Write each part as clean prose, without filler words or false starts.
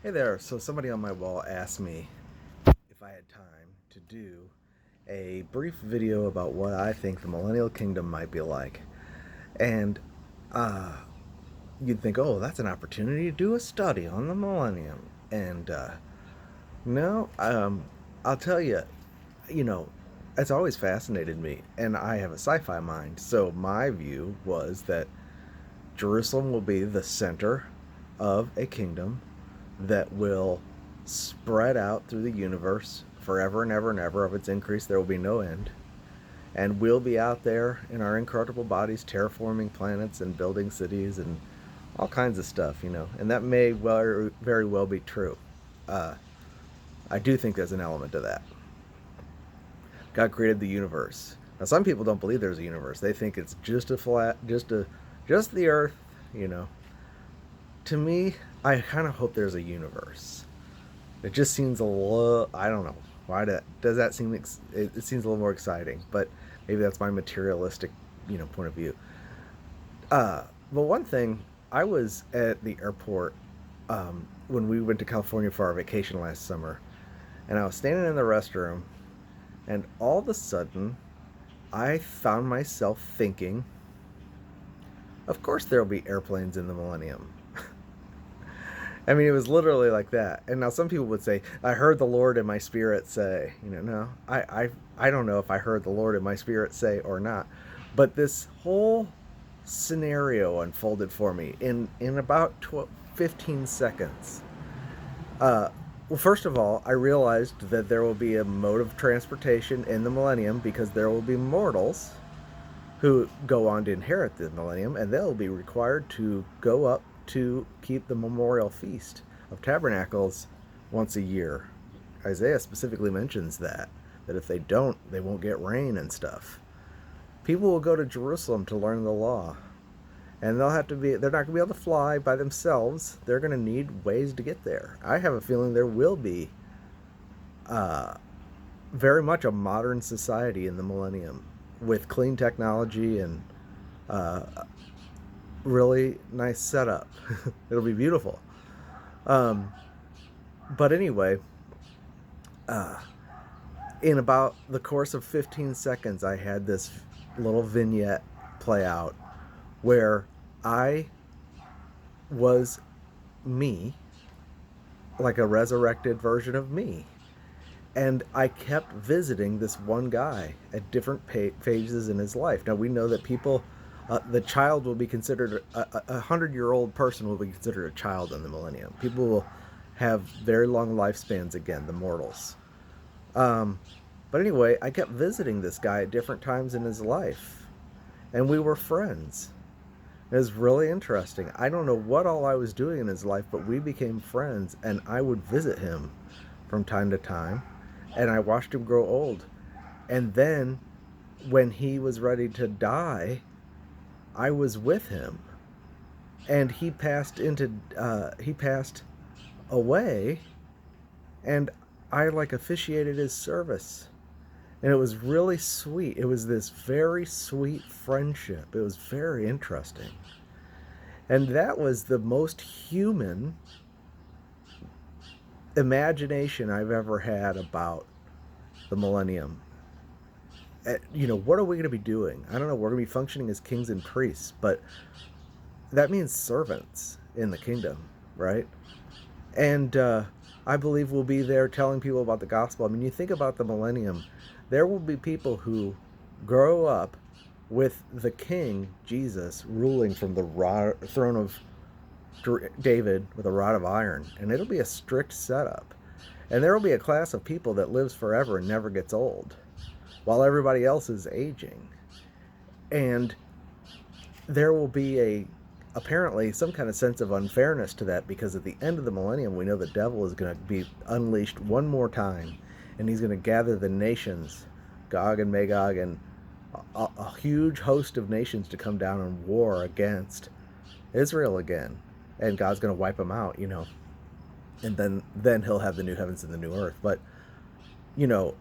Hey there. So somebody on my wall asked me if I had time to do a brief video about what I think the millennial kingdom might be like. And uh, you'd think, oh, that's an opportunity to do a study on the millennium. And no, I'll tell you, you know, it's always fascinated me. And I have a sci fi mind. So my view was that Jerusalem will be the center of a kingdom that will spread out through the universe forever and ever and ever. Of its increase, there will be no end. And we'll be out there in our incorruptible bodies, terraforming planets and building cities and all kinds of stuff. And that may very well be true. Uh, I do think there's an element to that. God created the universe. Now, some people don't believe there's a universe. They think it's just a flat, just the Earth. You know, to me, I kind of hope there's a universe. It just seems a little. I don't know. Does that seem? It seems a little more exciting, but maybe that's my materialistic, point of view. But one thing, I was at the airport when we went to California for our vacation last summer, and I was standing in the restroom, and all of a sudden, I found myself thinking, "Of course, there'll be airplanes in the millennium." I mean, it was literally like that. And now some people would say, I heard the Lord in my spirit say, no, I don't know if I heard the Lord in my spirit say or not. But this whole scenario unfolded for me in about 15 seconds. Well, first of all, I realized that there will be a mode of transportation in the millennium because there will be mortals who go on to inherit the millennium, and they'll be required to go up to keep the memorial feast of tabernacles once a year. Isaiah specifically mentions that if they don't, they won't get rain and stuff. People will go to Jerusalem to learn the law, and they're not going to be able to fly by themselves. They're going to need ways to get there. I have a feeling there will be very much a modern society in the millennium with clean technology and uh, really nice setup. It'll be beautiful. Um, but anyway, uh, in about the course of 15 seconds, I had this little vignette play out where I was me, like a resurrected version of me. And I kept visiting this one guy at different phases in his life. Now we know that the child will be considered a 100-year-old person will be considered a child in the millennium. People will have very long lifespans again, the mortals. Um, but anyway, I kept visiting this guy at different times in his life, and we were friends. It was really interesting. I don't know what all I was doing in his life, but we became friends, and I would visit him from time to time, and I watched him grow old. And then, when he was ready to die, I was with him, and he passed away, and I like officiated his service, and it was really sweet. It was this very sweet friendship. It was very interesting, and that was the most human imagination I've ever had about the millennium. What are we going to be doing? I don't know. We're going to be functioning as kings and priests, but that means servants in the kingdom, right? And I believe we'll be there telling people about the gospel. I mean, you think about the millennium, there will be people who grow up with the king, Jesus, ruling from the throne of David with a rod of iron. And it'll be a strict setup. And there will be a class of people that lives forever and never gets old, while everybody else is aging. And there will be apparently some kind of sense of unfairness to that, because at the end of the millennium we know the devil is going to be unleashed one more time, and he's going to gather the nations, Gog and Magog, and a huge host of nations to come down and war against Israel again, and God's going to wipe them out. And then he'll have the new heavens and the new earth. But you know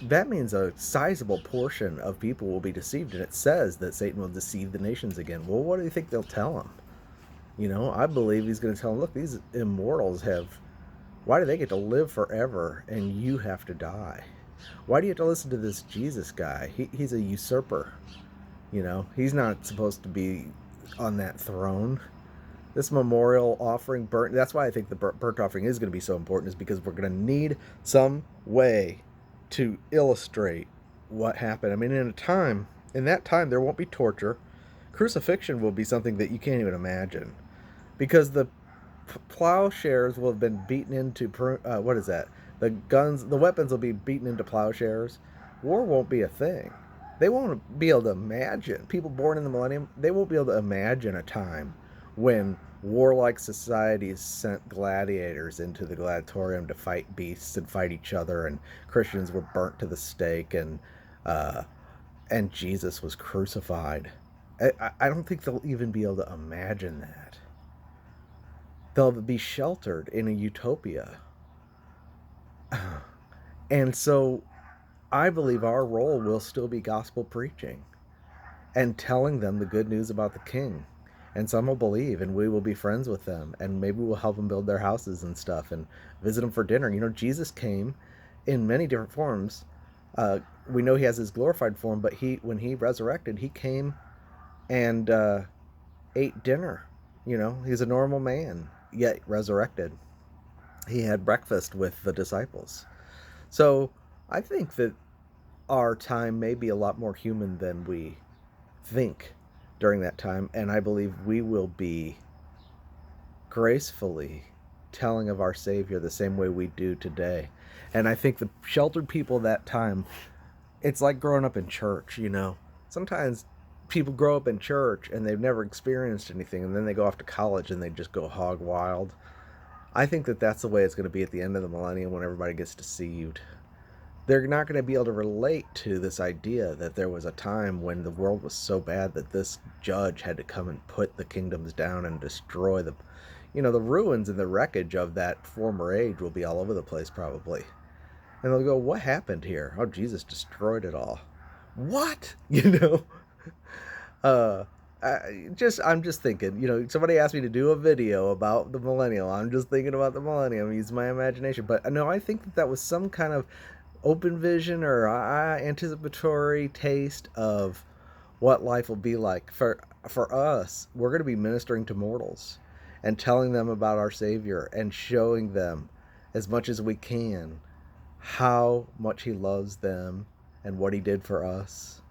that means a sizable portion of people will be deceived, and it says that Satan will deceive the nations again. Well, what do you think they'll tell him? I believe he's going to tell them, look, these immortals have Why do they get to live forever and you have to die? Why do you have to listen to this Jesus guy? He's a usurper. He's not supposed to be on that throne. This memorial offering, that's why I think the burnt offering is going to be so important, is because we're going to need some way to illustrate what happened. I mean, in that time, there won't be torture. Crucifixion will be something that you can't even imagine, because the plowshares will have been beaten into, what is that? The weapons will be beaten into plowshares. War won't be a thing. They won't be able to imagine, people born in the millennium, they won't be able to imagine a time when warlike societies sent gladiators into the gladiatorium to fight beasts and fight each other, and Christians were burnt to the stake, and Jesus was crucified. I don't think they'll even be able to imagine that. They'll be sheltered in a utopia. And so I believe our role will still be gospel preaching and telling them the good news about the King. And some will believe, and we will be friends with them, and maybe we'll help them build their houses and stuff and visit them for dinner. Jesus came in many different forms. We know he has his glorified form, but when he resurrected, he came and ate dinner. He's a normal man, yet resurrected. He had breakfast with the disciples. So I think that our time may be a lot more human than we think during that time, and I believe we will be gracefully telling of our Savior the same way we do today. And I think the sheltered people of that time, it's like growing up in church. Sometimes people grow up in church and they've never experienced anything, and then they go off to college and they just go hog wild. I think that that's the way it's going to be at the end of the millennium, when everybody gets deceived. They're not going to be able to relate to this idea that there was a time when the world was so bad that this judge had to come and put the kingdoms down and destroy the ruins and the wreckage of that former age will be all over the place probably. And they'll go, what happened here? Oh, Jesus destroyed it all. What? I'm just thinking, somebody asked me to do a video about the millennial. I'm just thinking about the millennium, use my imagination. But no, I think that was some kind of open vision or anticipatory taste of what life will be like. For us, we're going to be ministering to mortals and telling them about our Savior and showing them as much as we can how much he loves them and what he did for us,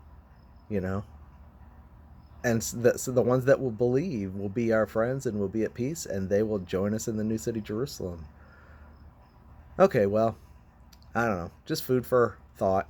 And so the ones that will believe will be our friends and will be at peace, and they will join us in the new city, Jerusalem. Okay, well, I don't know. Just food for thought.